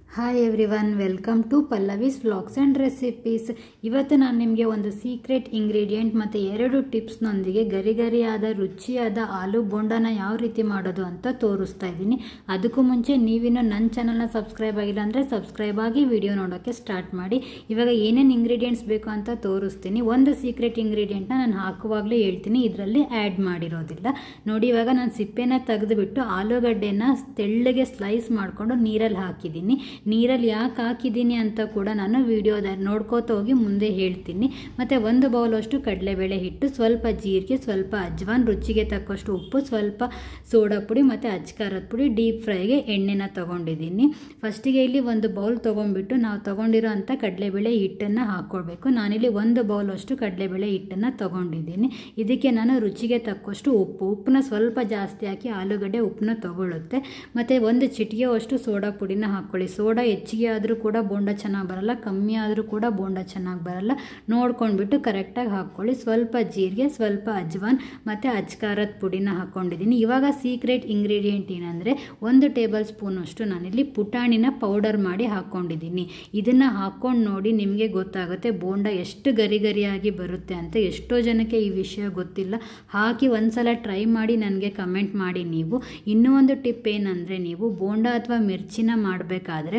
Hi everyone, welcome to Pallavi's vlogs and recipes. ಇವತ್ತು ನಾನು ನಿಮಗೆ ಒಂದು ಸೀಕ್ರೆಟ್ ಇಂಗ್ರೀಡಿಯೆಂಟ್ ಮತ್ತು 2 ಟಿಪ್ಸ್ನೊಂದಿಗೆ ಗರಿಗರಿಯಾದ ರುಚಿಯಾದ ಆಲೂ ಬೋಂಡಾನ ಯಾವ ರೀತಿ ಮಾಡೋದು ಅಂತ ತೋರಿಸ್ತಾ ಇದ್ದೀನಿ. ಅದಕ್ಕೂ ಮುಂಚೆ ನೀವಿನ್ನು ನನ್ನ ಚಾನಲ್ನ ಸಬ್ಸ್ಕ್ರೈಬ್ ಆಗಿಲ್ಲ ಅಂದರೆ ಸಬ್ಸ್ಕ್ರೈಬ್ ಆಗಿ ವಿಡಿಯೋ ನೋಡೋಕ್ಕೆ ಸ್ಟಾರ್ಟ್ ಮಾಡಿ. ಇವಾಗ ಏನೇನು ಇಂಗ್ರೀಡಿಯೆಂಟ್ಸ್ ಬೇಕು ಅಂತ ತೋರಿಸ್ತೀನಿ. ಒಂದು ಸೀಕ್ರೆಟ್ ಇಂಗ್ರೀಡಿಯೆಂಟ್ನ ನಾನು ಹಾಕುವಾಗಲೇ ಹೇಳ್ತೀನಿ, ಇದರಲ್ಲಿ ಆ್ಯಡ್ ಮಾಡಿರೋದಿಲ್ಲ. ನೋಡಿ, ಇವಾಗ ನಾನು ಸಿಪ್ಪೆನ ತೆಗೆದುಬಿಟ್ಟು ಆಲೂಗಡ್ಡೆನ ತೆಳ್ಳಗೆ ಸ್ಲೈಸ್ ಮಾಡಿಕೊಂಡು ನೀರಲ್ಲಿ ಹಾಕಿದ್ದೀನಿ. ನೀರಲ್ಲಿ ಯಾಕೆ ಹಾಕಿದ್ದೀನಿ ಅಂತ ಕೂಡ ನಾನು ವಿಡಿಯೋದಲ್ಲಿ ನೋಡ್ಕೋತ ಹೋಗಿ ಮುಂದೆ ಹೇಳ್ತೀನಿ. ಮತ್ತು 1 ಬೌಲಷ್ಟು ಕಡಲೆಬೇಳೆ ಹಿಟ್ಟು, ಸ್ವಲ್ಪ ಜೀರಿಗೆ, ಸ್ವಲ್ಪ ಅಜ್ವಾನ್, ರುಚಿಗೆ ತಕ್ಕಷ್ಟು ಉಪ್ಪು, ಸ್ವಲ್ಪ ಸೋಡಾ ಪುಡಿ ಮತ್ತು ಅಚ್ಕಾರದ ಪುಡಿ, ಡೀಪ್ ಫ್ರೈಗೆ ಎಣ್ಣೆನ ತೊಗೊಂಡಿದ್ದೀನಿ. ಫಸ್ಟಿಗೆ ಇಲ್ಲಿ 1 ಬೌಲ್ ತೊಗೊಂಡ್ಬಿಟ್ಟು ನಾವು ತೊಗೊಂಡಿರೋ ಅಂಥ ಕಡಲೆಬೇಳೆ ಹಿಟ್ಟನ್ನು ಹಾಕ್ಕೊಳ್ಬೇಕು. ನಾನಿಲ್ಲಿ 1 ಬೌಲಷ್ಟು ಕಡಲೆಬೇಳೆ ಹಿಟ್ಟನ್ನು ತೊಗೊಂಡಿದ್ದೀನಿ. ಇದಕ್ಕೆ ನಾನು ರುಚಿಗೆ ತಕ್ಕಷ್ಟು ಉಪ್ಪನ್ನ ಸ್ವಲ್ಪ ಜಾಸ್ತಿ ಹಾಕಿ, ಆಲೂಗಡ್ಡೆ ಉಪ್ಪನ್ನ ತೊಗೊಳುತ್ತೆ. ಮತ್ತು 1 ಚಿಟಿಕೆಯಷ್ಟು ಸೋಡಾ ಪುಡಿನ ಹಾಕ್ಕೊಳ್ಳಿ. ಸೋಡಾ ಹೆಚ್ಚಿಗೆ ಆದರೂ ಕೂಡ ಬೋಂಡ ಚೆನ್ನಾಗಿ ಬರಲ್ಲ, ಕಮ್ಮಿ ಆದರೂ ಕೂಡ ಬೋಂಡ ಚೆನ್ನಾಗಿ ಬರಲ್ಲ. ನೋಡ್ಕೊಂಡ್ಬಿಟ್ಟು ಕರೆಕ್ಟಾಗಿ ಹಾಕ್ಕೊಳ್ಳಿ. ಸ್ವಲ್ಪ ಜೀರಿಗೆ, ಸ್ವಲ್ಪ ಅಜ್ವಾನ್ ಮತ್ತು ಅಚ್ಕಾರದ ಪುಡಿನ ಹಾಕ್ಕೊಂಡಿದ್ದೀನಿ. ಇವಾಗ ಸೀಕ್ರೆಟ್ ಇಂಗ್ರೀಡಿಯೆಂಟ್ ಏನಂದರೆ 1 ಟೇಬಲ್ ಸ್ಪೂನಷ್ಟು ನಾನಿಲ್ಲಿ ಪುಟಾಣಿನ ಪೌಡರ್ ಮಾಡಿ ಹಾಕ್ಕೊಂಡಿದ್ದೀನಿ. ಇದನ್ನು ಹಾಕ್ಕೊಂಡು ನೋಡಿ, ನಿಮಗೆ ಗೊತ್ತಾಗುತ್ತೆ ಬೋಂಡ ಎಷ್ಟು ಗರಿಗರಿಯಾಗಿ ಬರುತ್ತೆ ಅಂತ. ಎಷ್ಟೋ ಜನಕ್ಕೆ ಈ ವಿಷಯ ಗೊತ್ತಿಲ್ಲ. ಹಾಕಿ ಒಂದ್ಸಲ ಟ್ರೈ ಮಾಡಿ ನನಗೆ ಕಮೆಂಟ್ ಮಾಡಿ. ನೀವು ಇನ್ನೂ ಒಂದು ಟಿಪ್ ಏನಂದರೆ, ನೀವು ಬೋಂಡ ಅಥವಾ ಮಿರ್ಚಿನ ಮಾಡಬೇಕಾದ್ರೆ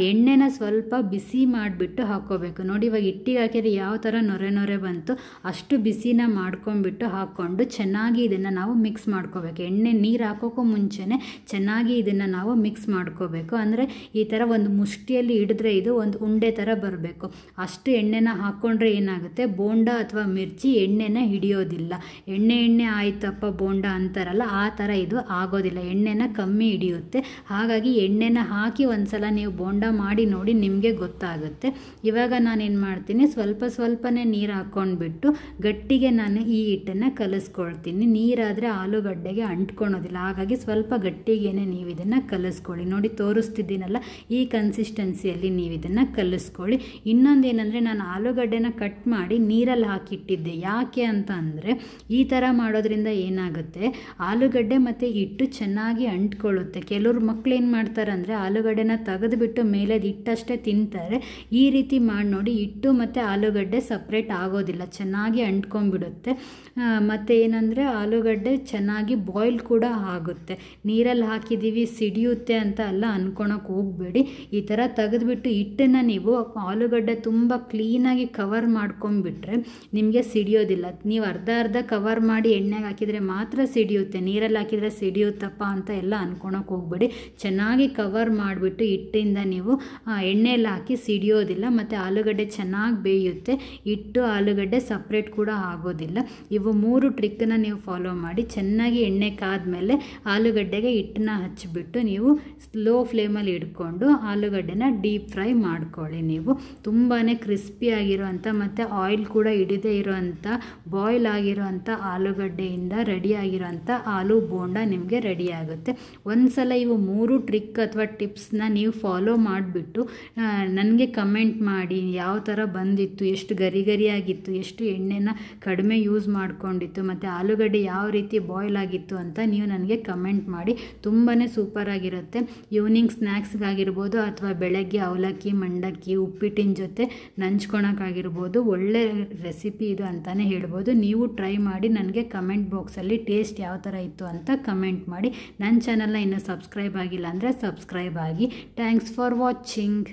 ಎಣ್ಣೆನ ಸ್ವಲ್ಪ ಬಿಸಿ ಮಾಡಿಬಿಟ್ಟು ಹಾಕ್ಕೋಬೇಕು. ನೋಡಿ, ಇವಾಗ ಹಿಟ್ಟಿಗೆ ಹಾಕಿದ್ರೆ ಯಾವ ಥರ ನೊರೆ ಬಂತು, ಅಷ್ಟು ಬಿಸಿನ ಮಾಡ್ಕೊಂಡ್ಬಿಟ್ಟು ಹಾಕ್ಕೊಂಡು ಚೆನ್ನಾಗಿ ಇದನ್ನು ನಾವು ಮಿಕ್ಸ್ ಮಾಡ್ಕೋಬೇಕು. ಎಣ್ಣೆ ನೀರು ಹಾಕೋಕ್ಕೂ ಮುಂಚೆನೇ ಚೆನ್ನಾಗಿ ಇದನ್ನು ನಾವು ಮಿಕ್ಸ್ ಮಾಡ್ಕೋಬೇಕು. ಅಂದರೆ ಈ ಥರ ಒಂದು ಮುಷ್ಟಿಯಲ್ಲಿ ಹಿಡಿದ್ರೆ ಇದು ಒಂದು ಉಂಡೆ ಥರ ಬರಬೇಕು. ಅಷ್ಟು ಎಣ್ಣೆನ ಹಾಕ್ಕೊಂಡ್ರೆ ಏನಾಗುತ್ತೆ, ಬೋಂಡ ಅಥವಾ ಮಿರ್ಚಿ ಎಣ್ಣೆನ ಹಿಡಿಯೋದಿಲ್ಲ. ಎಣ್ಣೆ ಆಯ್ತಪ್ಪ ಬೋಂಡ ಅಂತಾರಲ್ಲ, ಆ ಥರ ಇದು ಆಗೋದಿಲ್ಲ. ಎಣ್ಣೆನ ಕಮ್ಮಿ ಹಿಡಿಯುತ್ತೆ. ಹಾಗಾಗಿ ಎಣ್ಣೆನ ಹಾಕಿ ಒಂದ್ಸಲ ನೀವು ಬೋಂಡ ಮಾಡಿ ನೋಡಿ, ನಿಮಗೆ ಗೊತ್ತಾಗುತ್ತೆ. ಇವಾಗ ನಾನೇನು ಮಾಡ್ತೀನಿ, ಸ್ವಲ್ಪನೇ ನೀರು ಹಾಕ್ಕೊಂಡ್ಬಿಟ್ಟು ಗಟ್ಟಿಗೆ ನಾನು ಈ ಹಿಟ್ಟನ್ನು ಕಲಿಸ್ಕೊಳ್ತೀನಿ. ನೀರಾದರೆ ಆಲೂಗಡ್ಡೆಗೆ ಅಂಟ್ಕೊಳೋದಿಲ್ಲ. ಹಾಗಾಗಿ ಸ್ವಲ್ಪ ಗಟ್ಟಿಗೇನೆ ನೀವು ಇದನ್ನು ಕಲಿಸ್ಕೊಳ್ಳಿ. ನೋಡಿ, ತೋರಿಸ್ತಿದ್ದೀನಲ್ಲ, ಈ ಕನ್ಸಿಸ್ಟೆನ್ಸಿಯಲ್ಲಿ ನೀವು ಇದನ್ನು ಕಲಿಸ್ಕೊಳ್ಳಿ. ಇನ್ನೊಂದೇನೆಂದರೆ, ನಾನು ಆಲೂಗಡ್ಡೆನ ಕಟ್ ಮಾಡಿ ನೀರಲ್ಲಿ ಹಾಕಿಟ್ಟಿದ್ದೆ. ಯಾಕೆ ಅಂತ ಅಂದರೆ, ಈ ಥರ ಮಾಡೋದ್ರಿಂದ ಏನಾಗುತ್ತೆ, ಆಲೂಗಡ್ಡೆ ಮತ್ತು ಹಿಟ್ಟು ಚೆನ್ನಾಗಿ ಅಂಟ್ಕೊಳ್ಳುತ್ತೆ. ಕೆಲವ್ರು ಮಕ್ಳು ಏನು ಮಾಡ್ತಾರೆ ಅಂದರೆ, ಆಲೂಗಡ್ಡೆನ ತೆಗೆದುಬಿಟ್ಟು ಮೇಲೆ ಹಿಟ್ಟಷ್ಟೇ ತಿಂತಾರೆ. ಈ ರೀತಿ ಮಾಡಿ ನೋಡಿ, ಹಿಟ್ಟು ಮತ್ತು ಆಲೂಗಡ್ಡೆ ಸಪ್ರೇಟ್ ಆಗೋದಿಲ್ಲ, ಚೆನ್ನಾಗಿ ಅಂಟ್ಕೊಂಡ್ಬಿಡುತ್ತೆ. ಮತ್ತು ಏನಂದರೆ, ಆಲೂಗಡ್ಡೆ ಚೆನ್ನಾಗಿ ಬಾಯ್ಲ್ ಕೂಡ ಆಗುತ್ತೆ. ನೀರಲ್ಲಿ ಹಾಕಿದ್ದೀವಿ ಸಿಡಿಯುತ್ತೆ ಅಂತ ಎಲ್ಲ ಅಂದ್ಕೊಳಕ್ಕೆ ಹೋಗಬೇಡಿ. ಈ ಥರ ತೆಗೆದುಬಿಟ್ಟು ಹಿಟ್ಟನ್ನು ನೀವು ಆಲೂಗಡ್ಡೆ ತುಂಬ ಕ್ಲೀನಾಗಿ ಕವರ್ ಮಾಡ್ಕೊಂಡ್ಬಿಟ್ರೆ ನಿಮಗೆ ಸಿಡಿಯೋದಿಲ್ಲ. ನೀವು ಅರ್ಧ ಕವರ್ ಮಾಡಿ ಎಣ್ಣೆಗೆ ಹಾಕಿದರೆ ಮಾತ್ರ ಸಿಡಿಯುತ್ತೆ, ನೀರಲ್ಲಿ ಹಾಕಿದರೆ ಸಿಡಿಯುತ್ತಪ್ಪ ಅಂತ ಎಲ್ಲ ಅಂದ್ಕೊಳಕ್ಕೆ ಹೋಗಬೇಡಿ. ಚೆನ್ನಾಗಿ ಕವರ್ ಮಾಡಿಬಿಟ್ಟು ಹಿಟ್ಟಿಂದ ನೀವು ಎಣ್ಣೆಯಲ್ಲಿ ಹಾಕಿ ಸಿಡಿಯೋದಿಲ್ಲ. ಮತ್ತು ಆಲೂಗಡ್ಡೆ ಚೆನ್ನಾಗಿ ಬೇಯುತ್ತೆ. ಹಿಟ್ಟು ಆಲೂಗಡ್ಡೆ ಸಪ್ರೇಟ್ ಕೂಡ ಆಗೋದಿಲ್ಲ. ಇವು 3 ಟ್ರಿಕ್ಕನ್ನು ನೀವು ಫಾಲೋ ಮಾಡಿ. ಚೆನ್ನಾಗಿ ಎಣ್ಣೆ ಕಾದ್ಮೇಲೆ ಆಲೂಗಡ್ಡೆಗೆ ಹಿಟ್ಟನ್ನ ಹಚ್ಚಿಬಿಟ್ಟು ನೀವು ಸ್ಲೋ ಫ್ಲೇಮಲ್ಲಿ ಇಟ್ಕೊಂಡು ಆಲೂಗಡ್ಡೆನ ಡೀಪ್ ಫ್ರೈ ಮಾಡ್ಕೊಳ್ಳಿ. ನೀವು ತುಂಬಾ ಕ್ರಿಸ್ಪಿಯಾಗಿರೋವಂಥ ಮತ್ತು ಆಯಿಲ್ ಕೂಡ ಹಿಡಿದೇ ಇರೋವಂಥ ಬಾಯ್ಲ್ ಆಗಿರೋವಂಥ ಆಲೂಗಡ್ಡೆಯಿಂದ ರೆಡಿಯಾಗಿರೋವಂಥ ಆಲೂ ಬೋಂಡ ನಿಮಗೆ ರೆಡಿ ಆಗುತ್ತೆ. ಒಂದ್ಸಲ ಇವು 3 ಟ್ರಿಕ್ ಅಥವಾ ಟಿಪ್ಸ್ನ ನೀವು ಫಾಲೋ ಮಾಡಿಬಿಟ್ಟು ನನಗೆ ಕಮೆಂಟ್ ಮಾಡಿ, ಯಾವ ಥರ ಬಂದಿತ್ತು, ಎಷ್ಟು ಗರಿಗರಿಯಾಗಿತ್ತು, ಎಷ್ಟು ಎಣ್ಣೆನ ಕಡಿಮೆ ಯೂಸ್ ಮಾಡ್ಕೊಂಡಿತ್ತು, ಮತ್ತು ಆಲೂಗಡ್ಡೆ ಯಾವ ರೀತಿ ಬಾಯ್ಲ್ ಆಗಿತ್ತು ಅಂತ ನೀವು ನನಗೆ ಕಮೆಂಟ್ ಮಾಡಿ. ತುಂಬಾ ಸೂಪರಾಗಿರುತ್ತೆ. ಈವ್ನಿಂಗ್ ಸ್ನ್ಯಾಕ್ಸ್ಗಾಗಿರ್ಬೋದು ಅಥವಾ ಬೆಳಗ್ಗೆ ಅವಲಕ್ಕಿ, ಮಂಡಕ್ಕಿ, ಉಪ್ಪಿಟ್ಟಿನ ಜೊತೆ ನಂಚ್ಕೊಳಕ್ಕಾಗಿರ್ಬೋದು, ಒಳ್ಳೆ ರೆಸಿಪಿ ಇದು ಅಂತಲೇ ಹೇಳ್ಬೋದು. ನೀವು ಟ್ರೈ ಮಾಡಿ ನನಗೆ ಕಮೆಂಟ್ ಬಾಕ್ಸಲ್ಲಿ ಟೇಸ್ಟ್ ಯಾವ ಥರ ಇತ್ತು ಅಂತ ಕಮೆಂಟ್ ಮಾಡಿ. ನನ್ನ ಚಾನಲ್ನ ಇನ್ನೂ ಸಬ್ಸ್ಕ್ರೈಬ್ ಆಗಿಲ್ಲ ಅಂದರೆ ಸಬ್ಸ್ಕ್ರೈಬ್ ಆಗಿ. Thanks for watching.